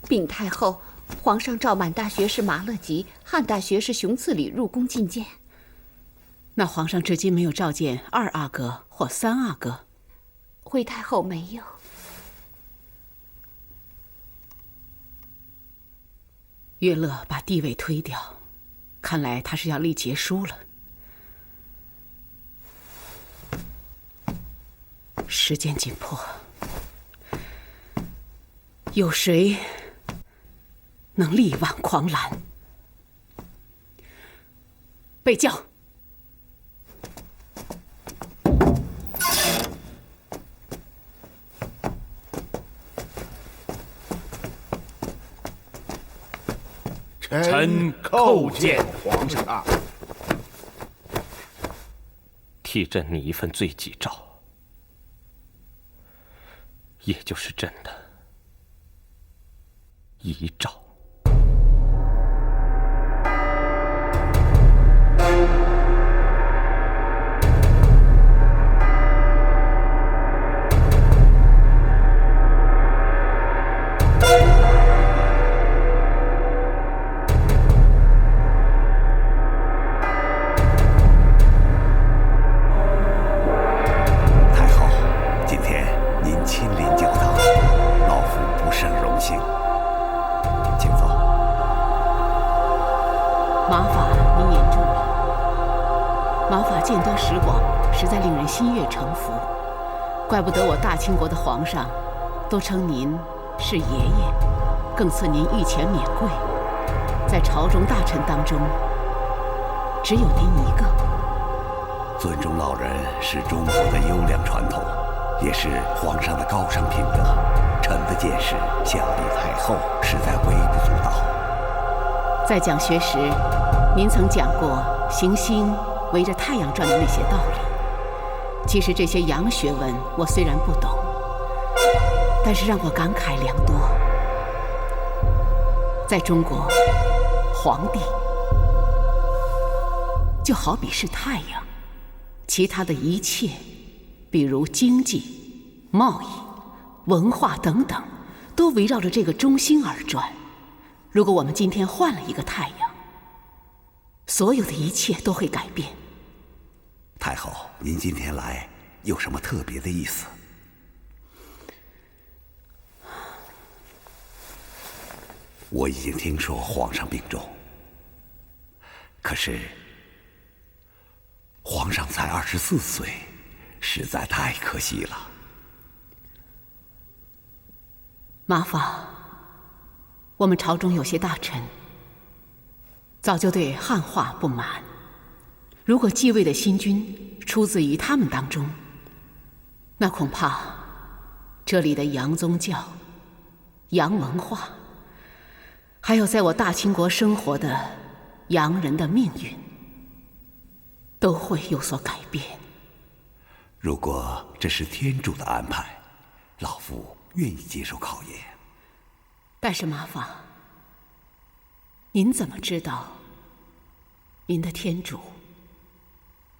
禀太后，皇上召满大学士马勒吉、汉大学士熊次里入宫觐见。那皇上至今没有召见二阿哥或三阿哥？回太后没有。乐乐把地位推掉，看来他是要立节书了。时间紧迫，有谁能力挽狂澜？备轿。臣叩见皇上。替朕拟一份罪己诏，也就是朕的遗诏。心悦诚服，怪不得我大清国的皇上都称您是爷爷，更赐您御前免贵。在朝中大臣当中，只有您一个。尊重老人是中国的优良传统，也是皇上的高尚品德。臣的见识，相比太后实在微不足道。在讲学时，您曾讲过行星围着太阳转的那些道理。其实这些洋学问我虽然不懂，但是让我感慨良多。在中国，皇帝就好比是太阳，其他的一切，比如经济、贸易、文化等等，都围绕着这个中心而转。如果我们今天换了一个太阳，所有的一切都会改变。太后，您今天来有什么特别的意思？我已经听说皇上病重，可是皇上才24岁，实在太可惜了。马法，我们朝中有些大臣早就对汉化不满，如果继位的新君出自于他们当中，那恐怕这里的洋宗教、洋文化，还有在我大清国生活的洋人的命运，都会有所改变。如果这是天主的安排，老夫愿意接受考验。但是马法，您怎么知道您的天主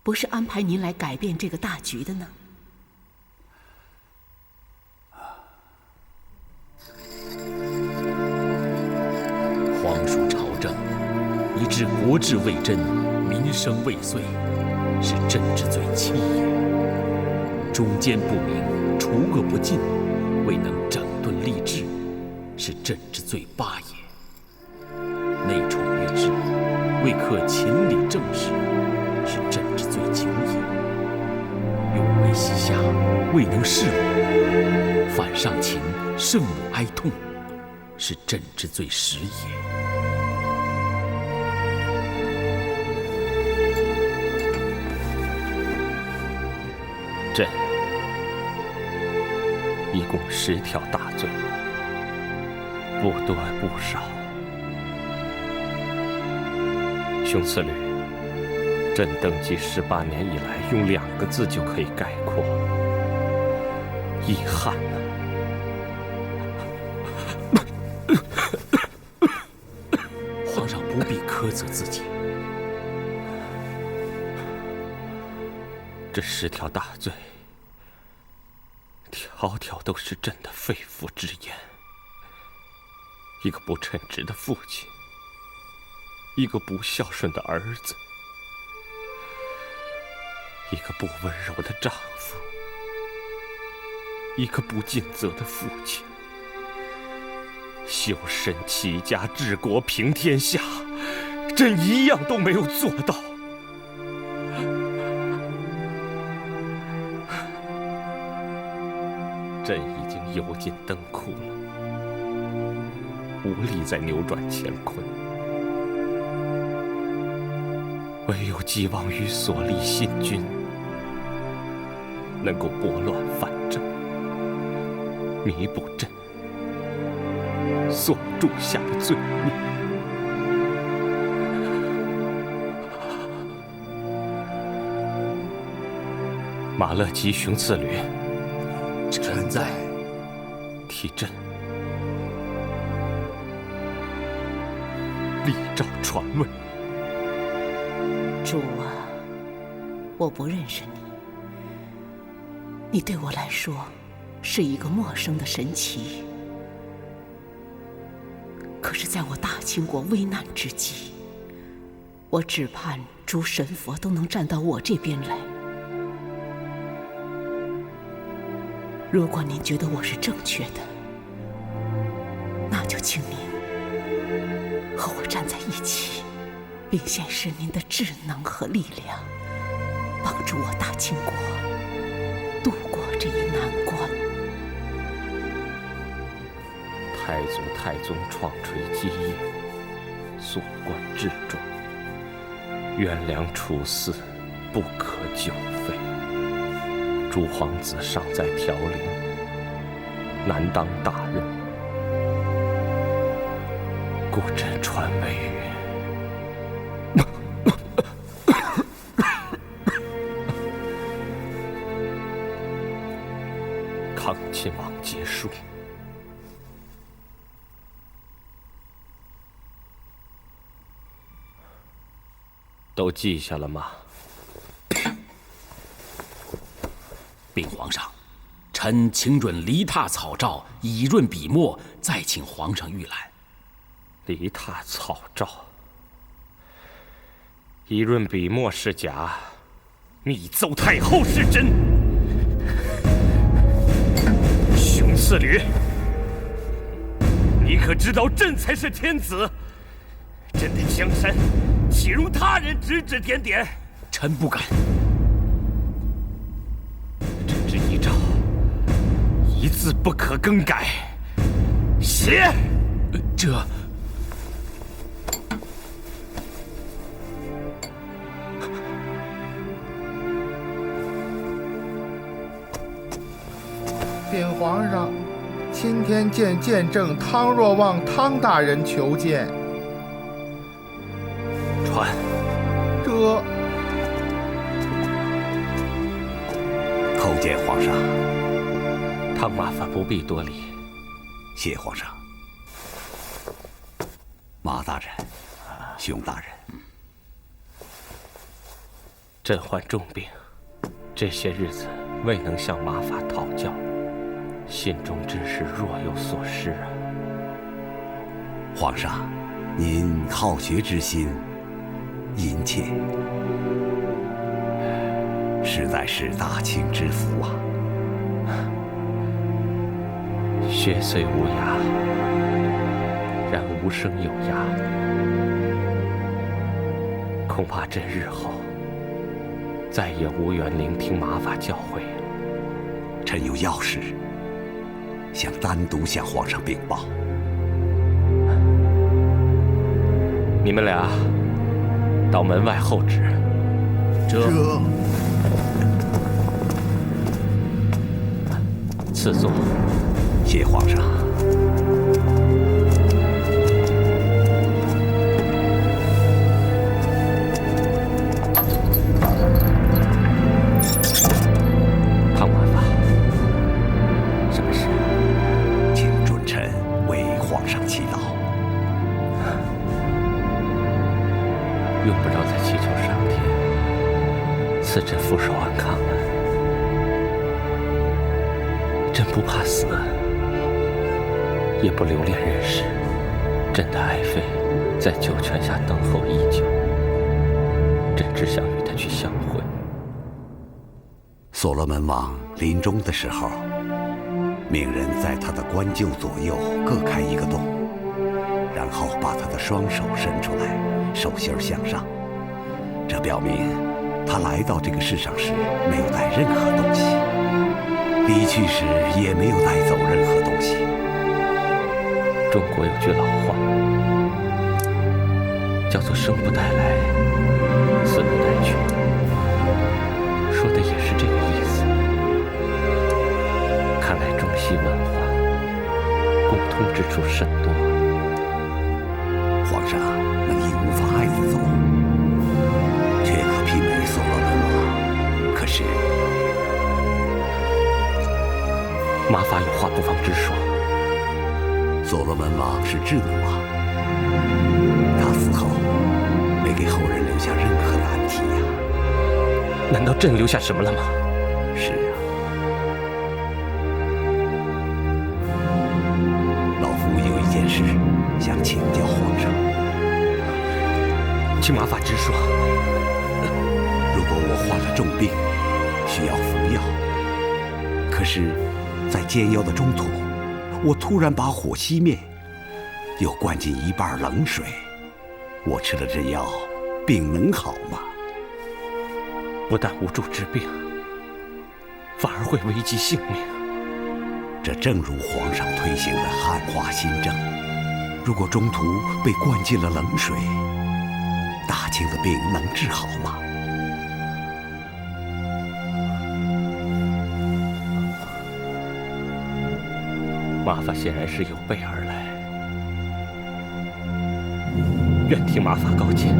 不是安排您来改变这个大局的呢？皇属朝政，以致国治未真，民生未遂，是朕之罪欺也；忠奸不明，除恶不尽，未能整顿吏治，是朕之罪八也；内宠越制，未克秦理政事，是朕之罪九也；永为西夏，未能事母，反上秦，圣母哀痛，是朕之罪十也。朕一共10条大罪，不多不少。熊次吕，朕登基18年以来，用2个字就可以概括：遗憾啊！皇上不必苛责自己。这10条大罪，条条都是朕的肺腑之言，一个不称职的父亲，一个不孝顺的儿子，一个不温柔的丈夫，一个不尽责的父亲。修身齐家治国平天下，朕一样都没有做到。朕已经油尽灯枯了，无力再扭转乾坤，唯有寄望于所立新君，能够拨乱反正，弥补朕所铸下的罪孽。马勒吉雄次旅，臣在。替朕立诏传位。主啊，我不认识你，你对我来说是一个陌生的神奇。可是在我大清国危难之际，我只盼诸神佛都能站到我这边来。如果您觉得我是正确的，那就请您和我站在一起，并显示您的智能和力量，帮助我大清国度过这一难关。太祖、太宗创垂基业，所贯至重，元良处嗣，不可久废。诸皇子尚在条领，难当大任，故朕传位于康亲王结束。都记下了吗？禀皇上，臣请准离榻草诏，以润笔墨，再请皇上御览。离榻草诏，以润笔墨是假，密奏太后是真。熊次旅，你可知道朕才是天子？朕的江山岂容他人指指点点？臣不敢。朕之遗诏，一字不可更改。写。这。禀皇上，钦天监监正汤若望汤大人求见。传。这。叩见皇上。汤麻烦不必多礼。谢皇上。马大人，熊大人，朕患重病，这些日子未能向马法讨教，心中真是若有所失啊。皇上，您好学之心殷切，实在是大清之福啊。学虽无涯，然无声有涯。恐怕朕日后再也无缘聆听马法教诲了。臣有要事，想单独向皇上禀报。你们俩到门外候旨。这。赐座。谢皇上。汤麻法，什么事？请准臣为皇上祈祷。用不着再祈求上天赐朕福寿安康了。朕不怕死，也不留恋人世。朕的爱妃在九泉下等候已久，朕只想与她去相会。所罗门王临终的时候，命人在他的棺柩左右各开一个洞，然后把他的双手伸出来，手心向上。这表明他来到这个世上时没有带任何东西，离去时也没有带走任何东西。中国有句老话，叫做生不带来，死不带去，说的也是这个意思。看来中西文化共通之处甚多。皇上能以无法害子族，却可媲美所罗门王。可是马法有话不妨直说。所罗门王是智能王，他死后没给后人留下任何的安题呀。难道朕留下什么了吗？是啊，老夫有一件事想请教皇上。请马法直说。如果我患了重病，需要服药，可是，在煎药的中途，我突然把火熄灭，又灌进一半冷水，我吃了这药，病能好吗？不但无助治病，反而会危及性命。这正如皇上推行的汉化新政，如果中途被灌进了冷水，大清的病能治好吗？马法显然是有备而来，愿听马法高见。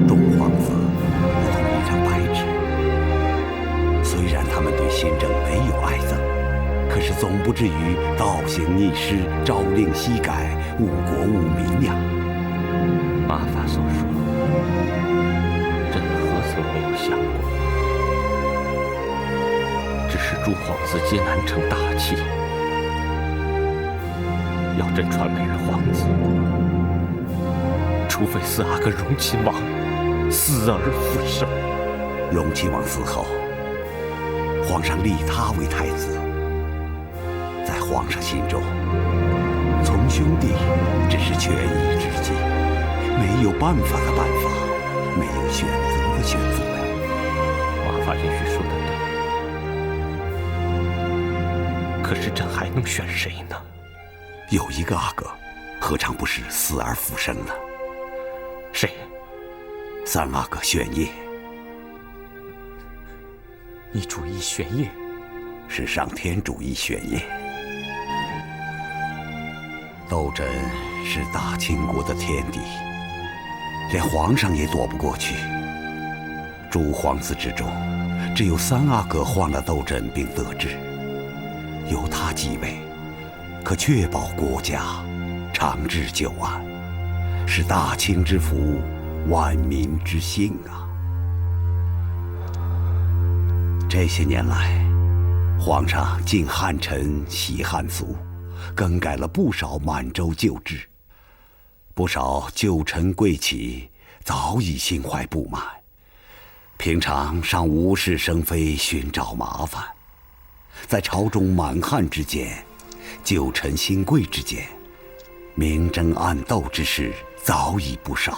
众皇子如同一张白纸，虽然他们对新政没有爱憎，可是总不至于倒行逆施、朝令夕改、误国误民呀。马法所说，朕何曾没有想过？只是诸皇子皆难成大器，要朕传位于皇子，除非四阿哥荣亲王死而复生。荣亲王死后，皇上立他为太子，在皇上心中，从兄弟只是权宜之计，没有办法的办法，没有选择的选择呀。马法也许说得对，可是朕还能选谁呢？有一个阿哥，何尝不是死而复生呢？谁？三阿哥玄烨。你主意玄烨？是上天主义玄烨。斗争是大清国的天敌，连皇上也躲不过去。诸皇子之中，只有三阿哥患了斗争并得志，由他继位，可确保国家长治久安，是大清之福，万民之幸啊！这些年来，皇上敬汉臣，习汉俗，更改了不少满洲旧制，不少旧臣贵戚早已心怀不满，平常尚无事生非，寻找麻烦。在朝中满汉之间，旧臣新贵之间，明争暗斗之事早已不少。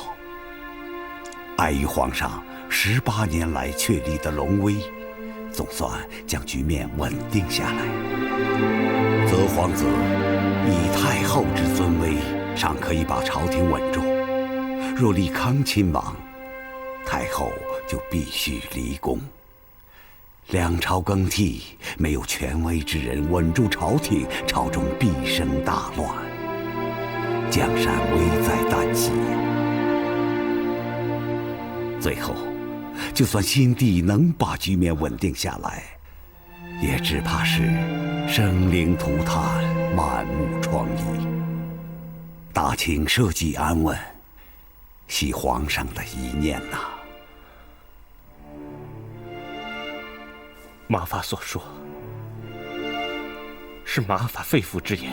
碍于皇上18年来确立的龙威，总算将局面稳定下来。则皇子以太后之尊威，尚可以把朝廷稳住；若立康亲王，太后就必须离宫。两朝更替，没有权威之人稳住朝廷，朝中必生大乱，江山危在旦夕。最后，就算新帝能把局面稳定下来，也只怕是生灵涂炭，满目疮痍。大清社稷安稳，系皇上的一念呐。马法所说，是马法肺腑之言。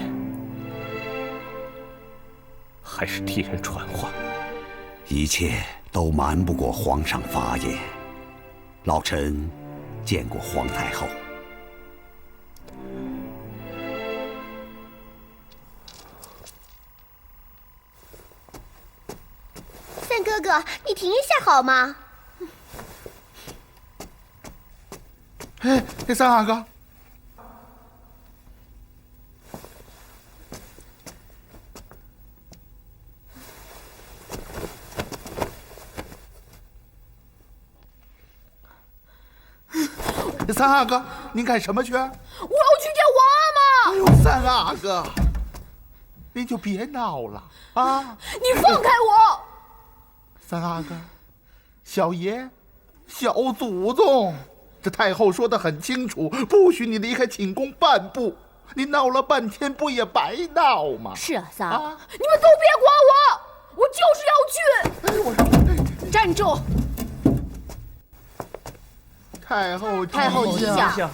还是替人传话？一切都瞒不过皇上法眼。老臣见过皇太后。三哥哥，你停一下好吗？哎，三阿哥，三阿哥，您干什么去？我要去见王阿玛。哎呦，三阿哥，您就别闹了啊！你放开我！三阿哥，小爷，小祖宗，这太后说得很清楚，不许你离开寝宫半步。你闹了半天，不也白闹吗？是啊，三啊，你们都别管我，我就是要去。哎，我说，站住！太后吉祥。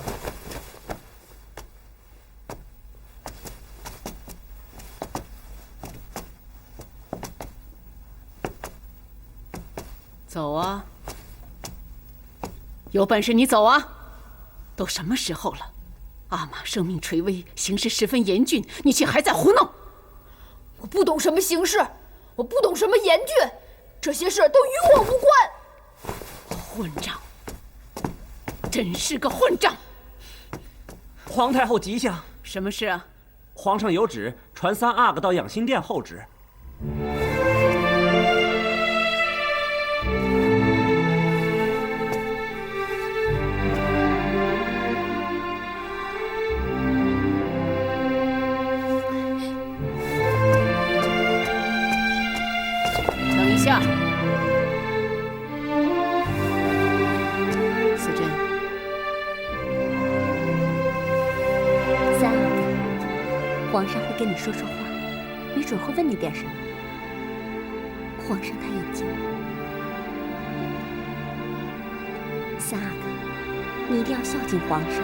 走啊！有本事你走啊！都什么时候了？阿玛生命垂危，形势十分严峻，你却还在胡闹！我不懂什么形势，我不懂什么严峻，这些事都与我无关。混账！真是个混账！皇太后吉祥，什么事啊？皇上有旨传三阿哥到养心殿候旨。等一下，思珍。三阿哥，皇上会跟你说说话，没准会问你点什么。皇上他已经……三阿哥，你一定要孝敬皇上，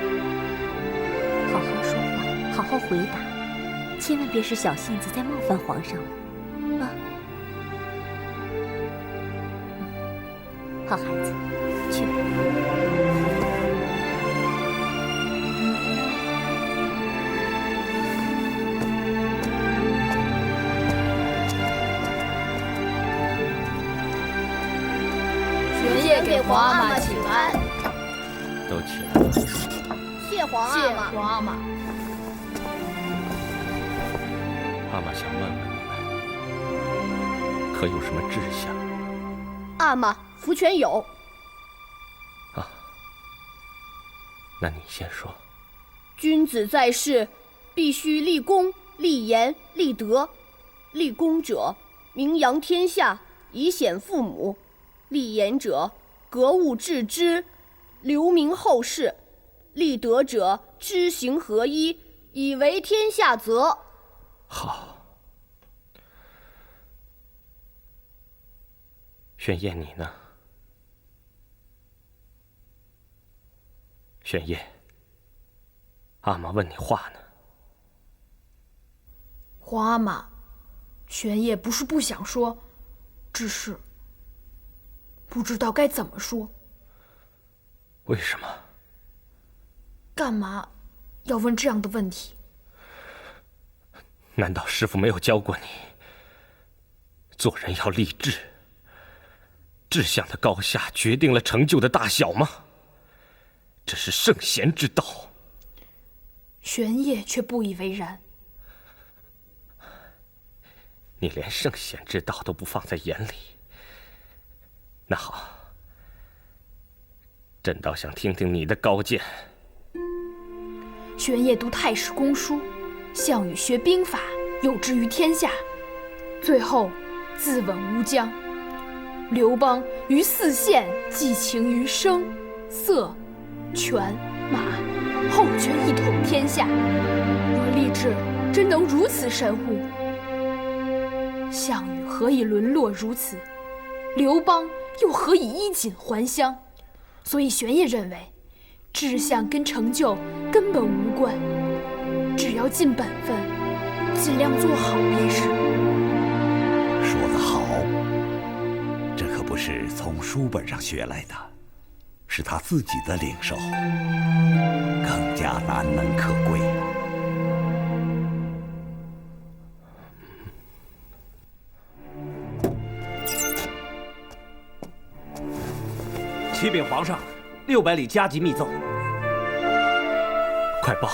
好好说话，好好回答，千万别使小性子再冒犯皇上了，啊！好孩子，去吧。玄烨给皇阿玛请安。都起来了。谢皇阿玛。皇阿玛。阿玛想问问你们，可有什么志向？阿玛，福全有。啊，那你先说。君子在世，必须立功、立言、立德。立功者，名扬天下，以显父母；立言者，格物致知，留名后世；立德者，知行合一，以为天下则。好。玄烨，你呢？玄烨，阿玛问你话呢。皇阿玛，玄烨不是不想说，只是不知道该怎么说。为什么？干嘛要问这样的问题？难道师父没有教过你，做人要立志？志向的高下决定了成就的大小吗？这是圣贤之道。玄烨却不以为然。你连圣贤之道都不放在眼里。那好，朕倒想听听你的高见。玄烨读太史公书，项羽学兵法，有之于天下，最后自刎乌江。刘邦于四县寄情于声、色、权、马，后权一统天下。若立志真能如此神乎？项羽何以沦落如此？刘邦又何以衣锦还乡？所以玄烨认为，志向跟成就根本无关，只要尽本分，尽量做好便是。这可不是从书本上学来的，是他自己的领受，更加难能可贵呀。启禀皇上，600里加急密奏。快报！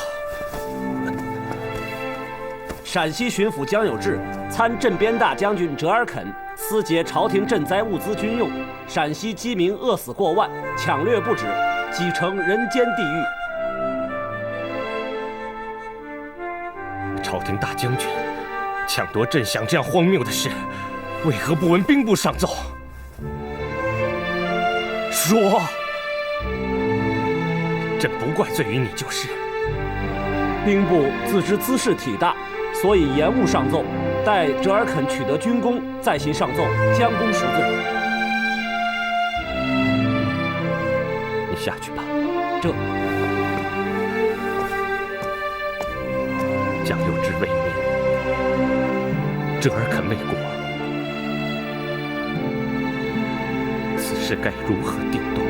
陕西巡抚江有志参镇边大将军折尔肯私劫朝廷赈灾物资军用，陕西饥民饿死过万，抢掠不止，几成人间地狱。朝廷大将军抢夺朕饷这样荒谬的事，为何不闻兵部上奏？说，朕不怪罪于你就是。兵部自知兹事体大，所以延误上奏，待折尔肯取得军功，再行上奏，将功赎罪。你下去吧。这江有志为民，折尔肯为国，此事该如何定夺？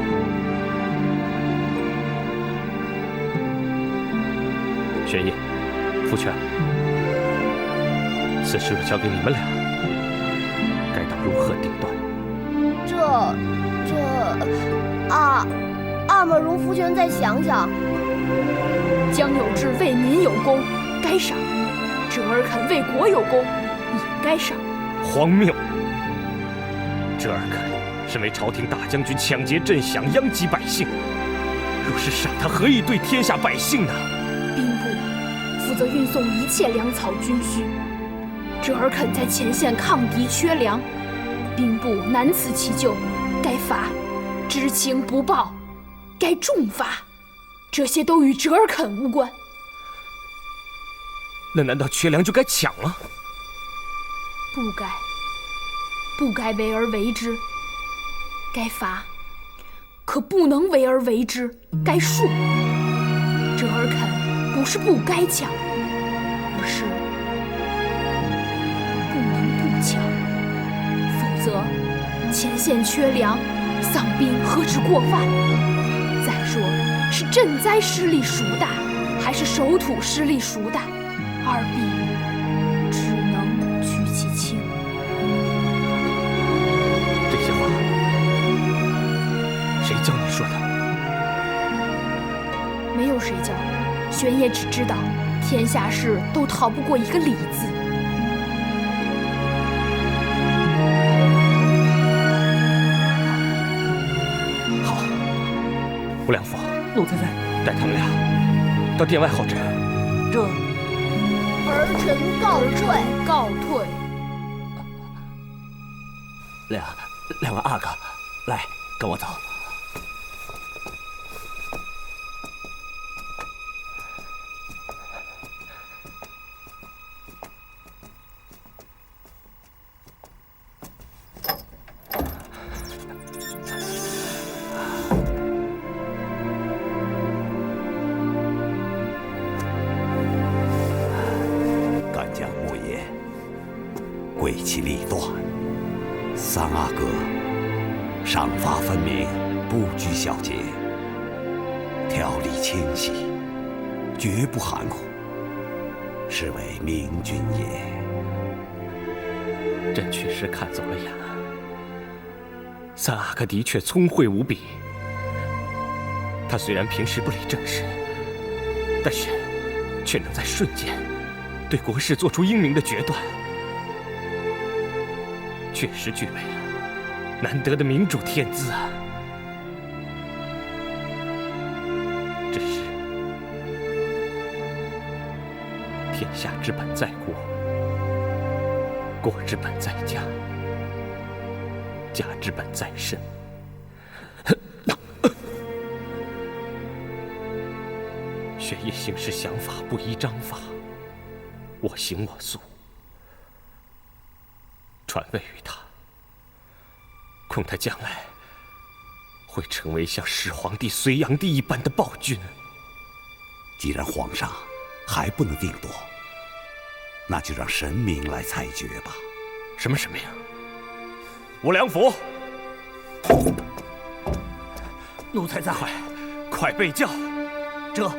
玄烨、傅全，此事交给你们俩，该当如何定断？阿玛容夫权再想想。江有志为民有功，该赏；折尔肯为国有功，也该赏。荒谬！折尔肯身为朝廷大将军，抢劫朕饷，殃及百姓。若是赏他，何以对天下百姓呢？兵部负责运送一切粮草军需，折尔肯在前线抗敌缺粮，兵部难辞其咎，该罚；知情不报，该重罚。这些都与折尔肯无关。那难道缺粮就该抢了？不该为而为之，该罚；可不能为而为之，该恕。折尔肯不是不该抢，而是不能不抢，否则前线缺粮，丧兵何止过万？再说是赈灾失力孰大，还是守土失力孰大？二必只能取其轻。这些话谁教你说的？没有谁教，玄烨只知道天下事都逃不过一个理字。好，吴良辅，奴才在。带他们俩到殿外候旨。这儿臣告退。告退。两位阿哥，来，跟我走。干将莫言，贵其立断。三阿哥赏罚分明，不拘小节，条理清晰，绝不含糊，是为明君也。朕确实看走了眼了。三阿哥的确聪慧无比，他虽然平时不理政事，但是却能在瞬间对国事做出英明的决断，确实具备了难得的民主天资啊！只是天下之本在国，国之本在家，家之本在身。玄烨行事想法不依章法，我行我素，传位于他，恐他将来会成为像始皇帝、隋炀帝一般的暴君。既然皇上还不能定夺，那就让神明来裁决吧。什么神明？吴良辅，奴才在。快备轿。这。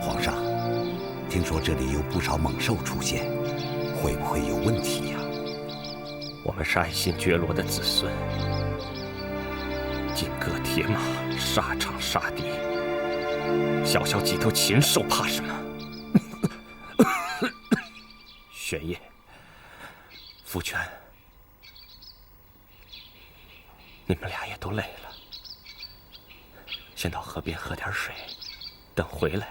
皇上，听说这里有不少猛兽出现，会不会有问题呀？我们是爱新觉罗的子孙，金戈铁马，沙场杀敌，小小几头禽兽怕什么？玄烨、福全，你们俩也都累了，先到河边喝点水。等回来，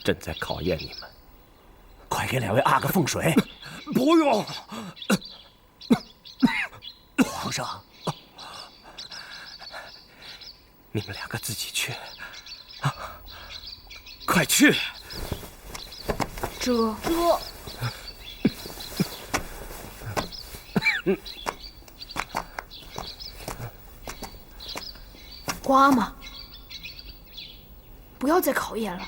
朕再考验你们。快给2位阿哥奉水。不用，皇上，你们2个自己去。快去。这。皇阿玛。不要再考验了。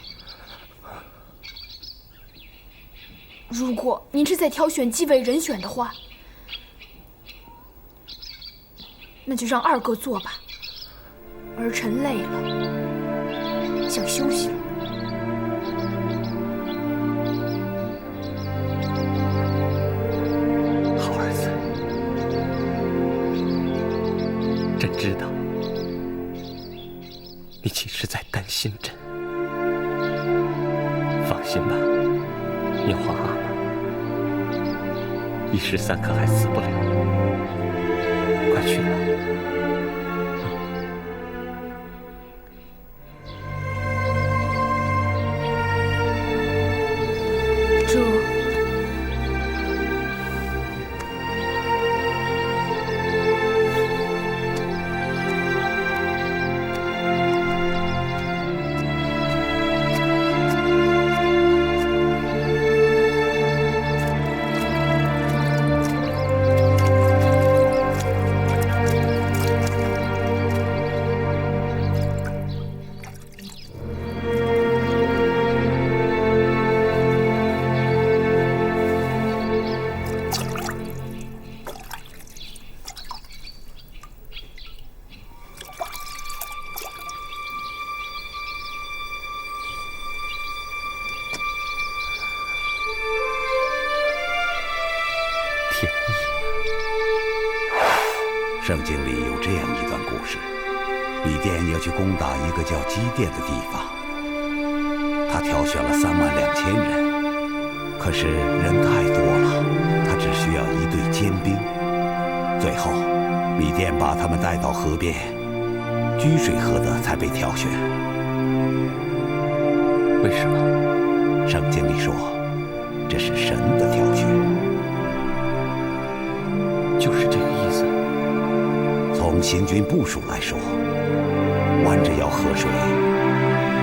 如果您是在挑选继位人选的话，那就让2哥做吧。儿臣累了，想休息了。好儿子，朕知道你其实在担心朕。放心吧，你皇阿玛1时3刻还死不了。快去吧。圣经里有这样一段故事：米甸要去攻打一个叫基甸的地方，他挑选了32000人，可是人太多了，他只需要1队坚兵。最后，米甸把他们带到河边，居水河的才被挑选。为什么？圣经里说，这是神的挑选。就是这个意思。从行军部署来说，弯着腰喝水，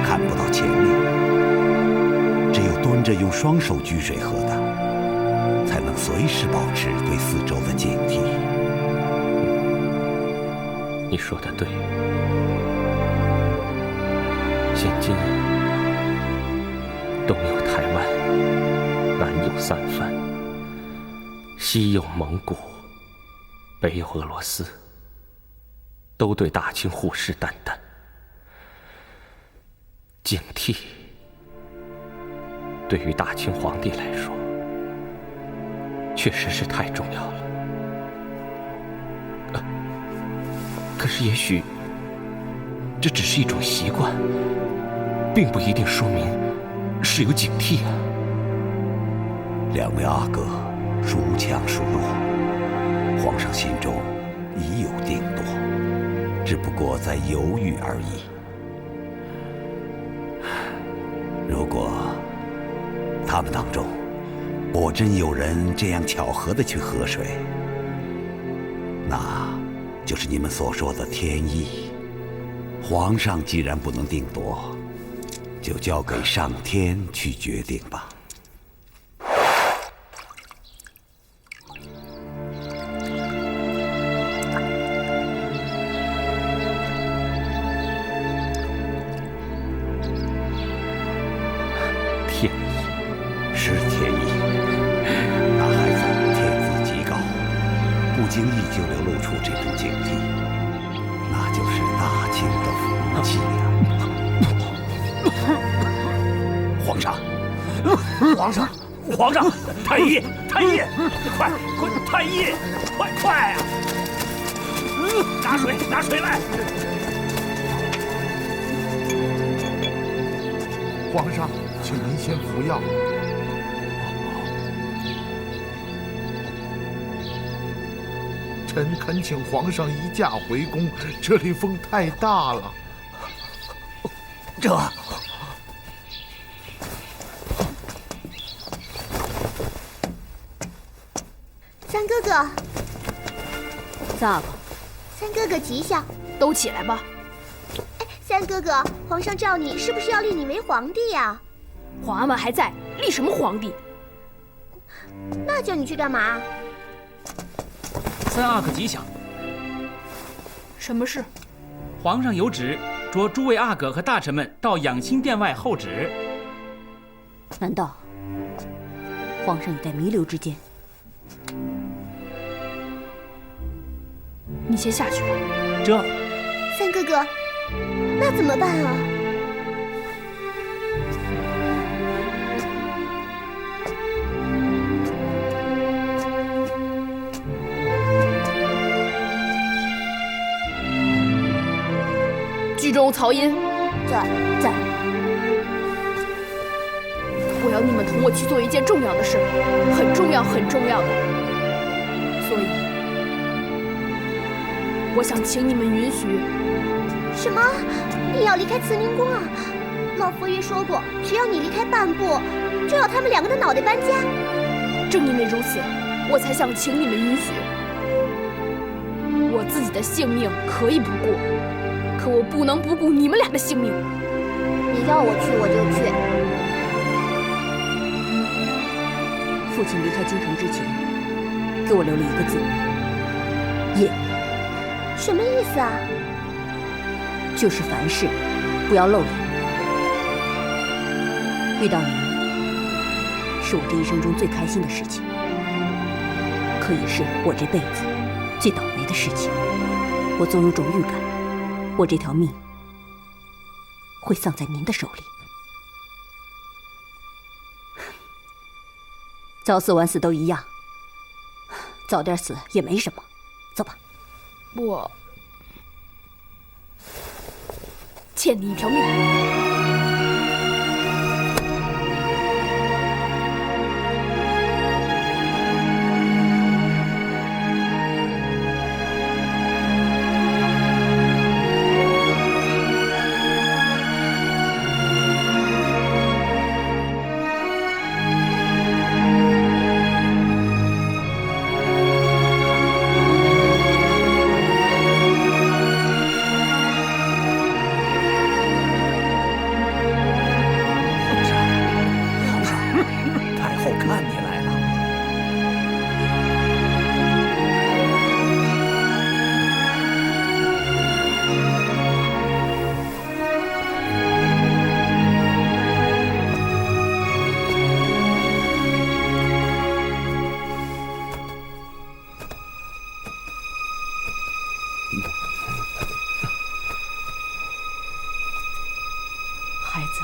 看不到前面，只有蹲着用双手居水喝的，才能随时保持对四周的警惕。你说的对，现今东有台湾，南有三藩，西有蒙古，北有俄罗斯，都对大清虎视眈眈。警惕对于大清皇帝来说，确实是太重要了。可是也许这只是一种习惯，并不一定说明是有警惕啊。两位阿哥孰强孰弱，皇上心中已有定夺，只不过在犹豫而已。如果他们当中果真有人这样巧合的去喝水，那就是你们所说的天意。皇上既然不能定夺，就交给上天去决定吧。天意是天意，那孩子天资极高，不经意就流露出这种警惕，那就是大清的福气呀！皇上，皇上，皇上，太医，太医，快，太医，快呀！拿水来！皇上，请您先服药。臣恳请皇上移驾回宫，这里风太大了。三哥哥，三阿哥，三哥哥吉祥。都起来吧。哎，三哥哥，皇上召你，是不是要立你为皇帝呀？皇阿玛还在，立什么皇帝？那叫你去干嘛？三阿哥吉祥。什么事？皇上有旨，着诸位阿哥和大臣们到养心殿外候旨。难道皇上已在弥留之间？你先下去吧。三哥哥，那怎么办啊？剧中曹寅，在。我要你们同我去做一件重要的事，很重要的。所以，我想请你们允许。什么？你要离开慈宁宫啊？老佛爷说过，只要你离开半步，就要他们两个的脑袋搬家。正因为如此，我才想请你们允许。我自己的性命可以不顾，可我不能不顾你们俩的性命。你要我去，我就去。父亲离开京城之前，给我留了一个字：夜。什么意思啊？就是凡事不要露脸。遇到您，是我这一生中最开心的事情，可也是我这辈子最倒霉的事情。我总有种预感，我这条命会丧在您的手里。早死晚死都一样，早点死也没什么。走吧。我欠你一条命。孩子，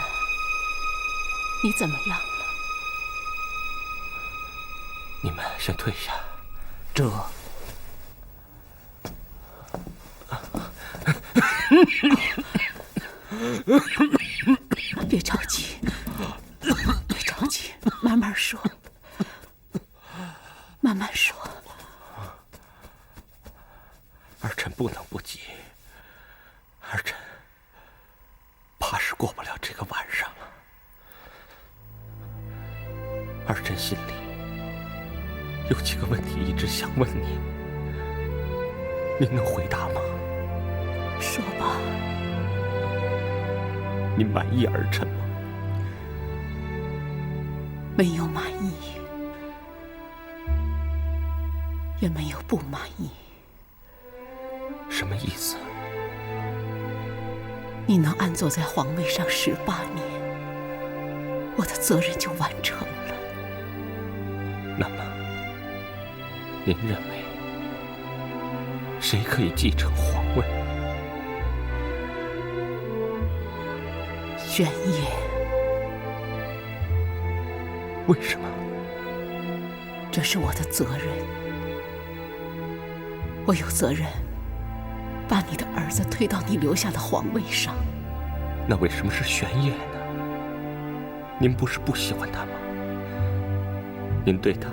你怎么样了？你们先退下。别着急，别着急，慢慢说，慢慢说。儿臣不能不急，儿臣怕是过不了这个晚上了。儿臣心里有几个问题一直想问你，您能回答吗？说吧。您满意儿臣吗？没有满意，也没有不满意。什么意思？你能安坐在皇位上18年，我的责任就完成了。那么，您认为谁可以继承皇位？玄烨。为什么？这是我的责任，我有责任把你的儿子推到你留下的皇位上。那为什么是玄烨呢？您不是不喜欢他吗？您对他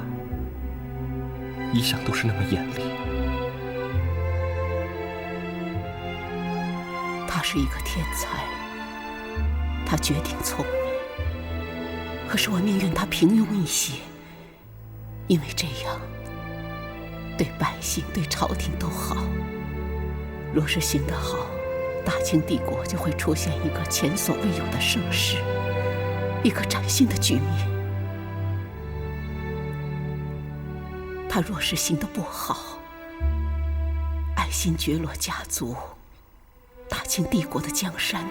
一向都是那么严厉。他是一个天才，他绝顶聪明。可是我宁愿他平庸一些，因为这样对百姓、对朝廷都好。若是行得好，大清帝国就会出现一个前所未有的盛世，一个崭新的局面。他若是行得不好，爱新觉罗家族、大清帝国的江山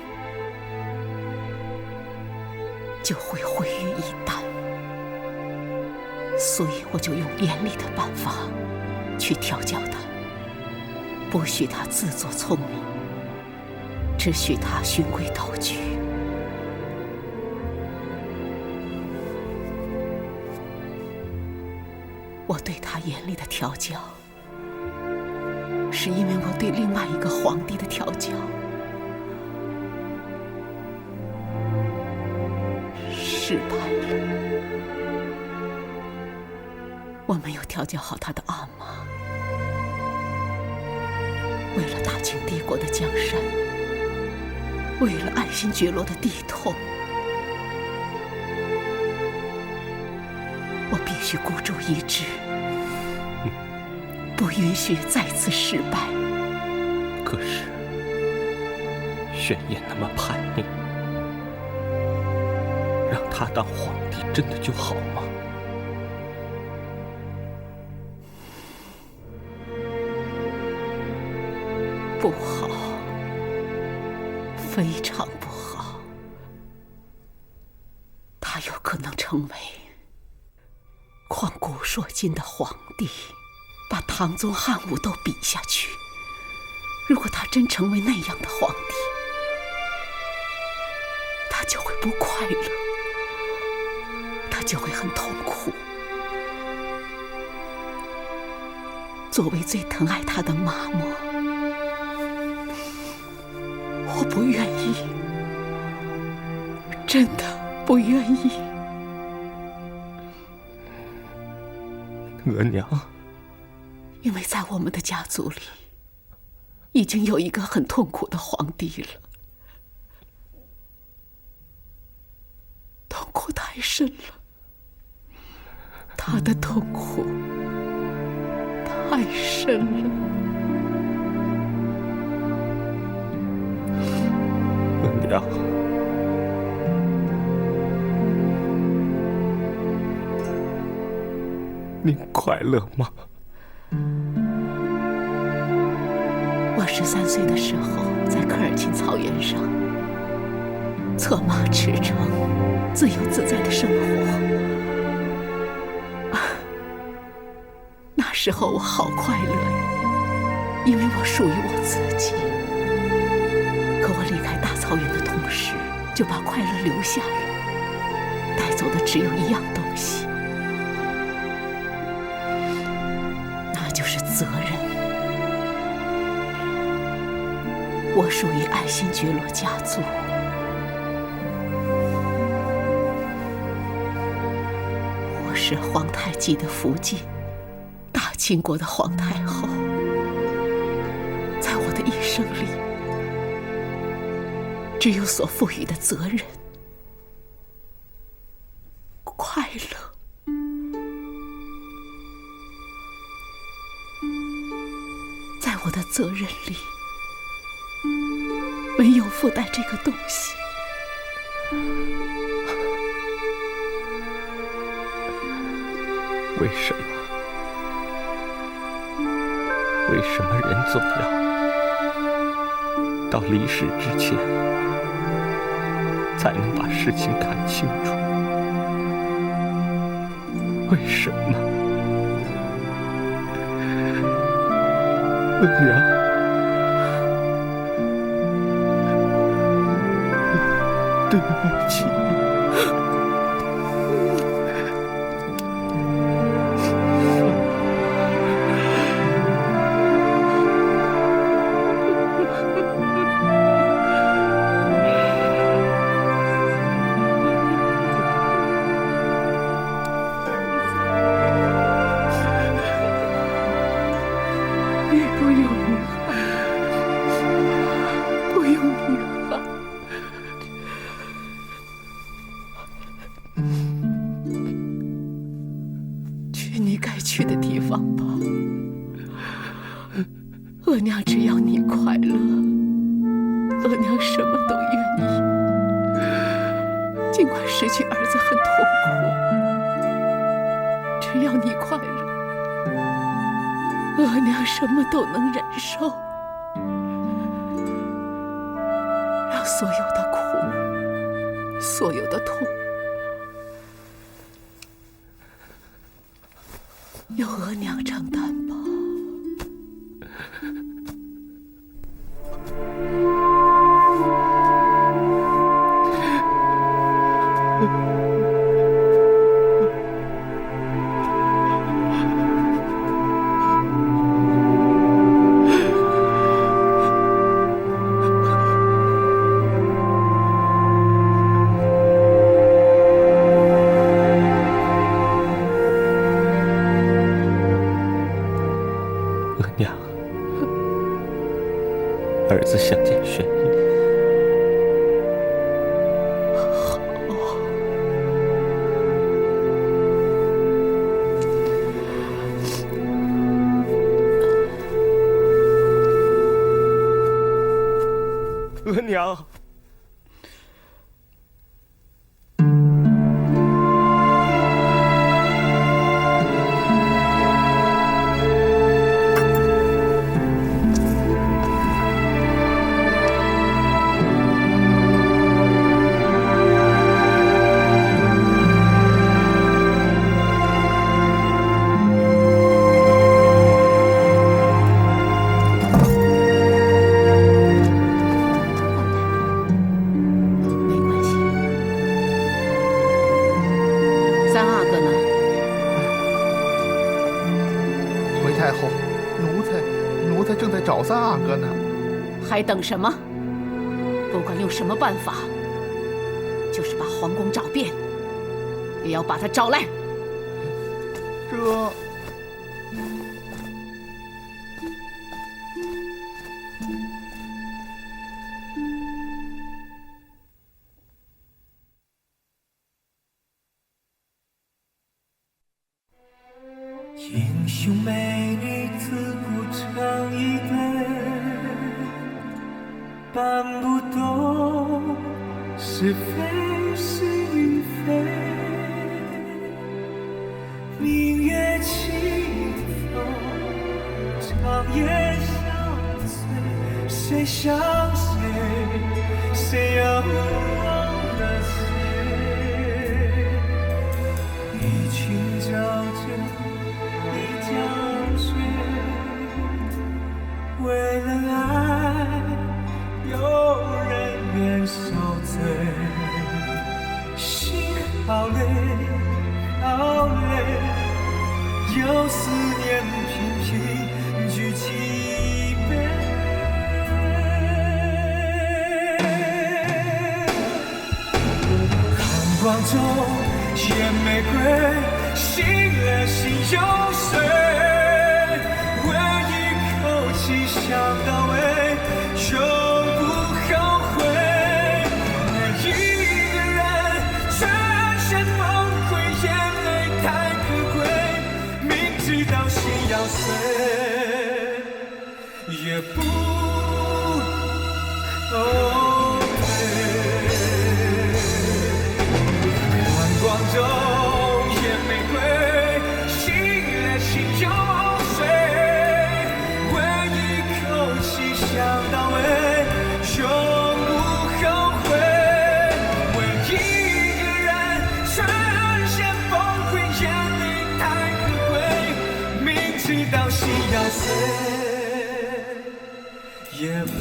就会毁于一旦。所以我就用严厉的办法去调教他，不许他自作聪明，只许他循规蹈矩。我对他严厉的调教，是因为我对另外一个皇帝的调教失败了。我没有调教好他的阿玛，为了大清帝国的江山，为了爱新觉罗的地痛，我必须孤注一掷，不允许再次失败。可是玄烨那么叛逆，让他当皇帝真的就好吗？不好，非常不好。他有可能成为旷古烁今的皇帝，把唐宗汉武都比下去。如果他真成为那样的皇帝，他就会不快乐，他就会很痛苦。作为最疼爱他的妈妈，我不愿意，真的不愿意。额娘，因为在我们的家族里，已经有一个很痛苦的皇帝了，痛苦太深了，他的痛苦太深了。额娘，您快乐吗？我13岁的时候，在科尔沁草原上策马驰骋，自由自在的生活。那时候我好快乐呀，因为我属于我自己。可我离开大草原的同时，就把快乐留下了，带走的只有一样东西，那就是责任。我属于爱新觉罗家族，我是皇太极的福晋，大清国的皇太后。在我的一生里，只有所赋予的责任、快乐。在我的责任里没有附带这个东西。为什么？为什么人总要到离世之前才能把事情看清楚？为什么？额娘，对不起。去你该去的地方吧，额娘只要你快乐，额娘什么都愿意。尽管失去儿子很痛苦，只要你快乐，额娘什么都能忍受。让所有的苦，所有的痛，由额娘承担吧。儿子想见玄玉。额娘。找三阿哥呢，还等什么？不管用什么办法，就是把皇宫找遍，也要把他找来。这……英雄美女自古成一对，搬不动是非是与非。明月清风，长夜相随，谁想谁，谁又忘了谁？一群沼泽。江水，为了爱，有人愿受罪，心好累，好累，有思念频频举起杯。寒光中艳玫瑰，醒了心有水，闻一口气想到尾，永不后悔。爱一个人，全身崩溃，眼泪太可贵，明知道心要碎，也不后退。阳光中野玫瑰，醒了心就碎，闻一口气想到尾，永不后悔。为一个人瞬间崩溃，眼泪太可贵，明知道心要碎，也不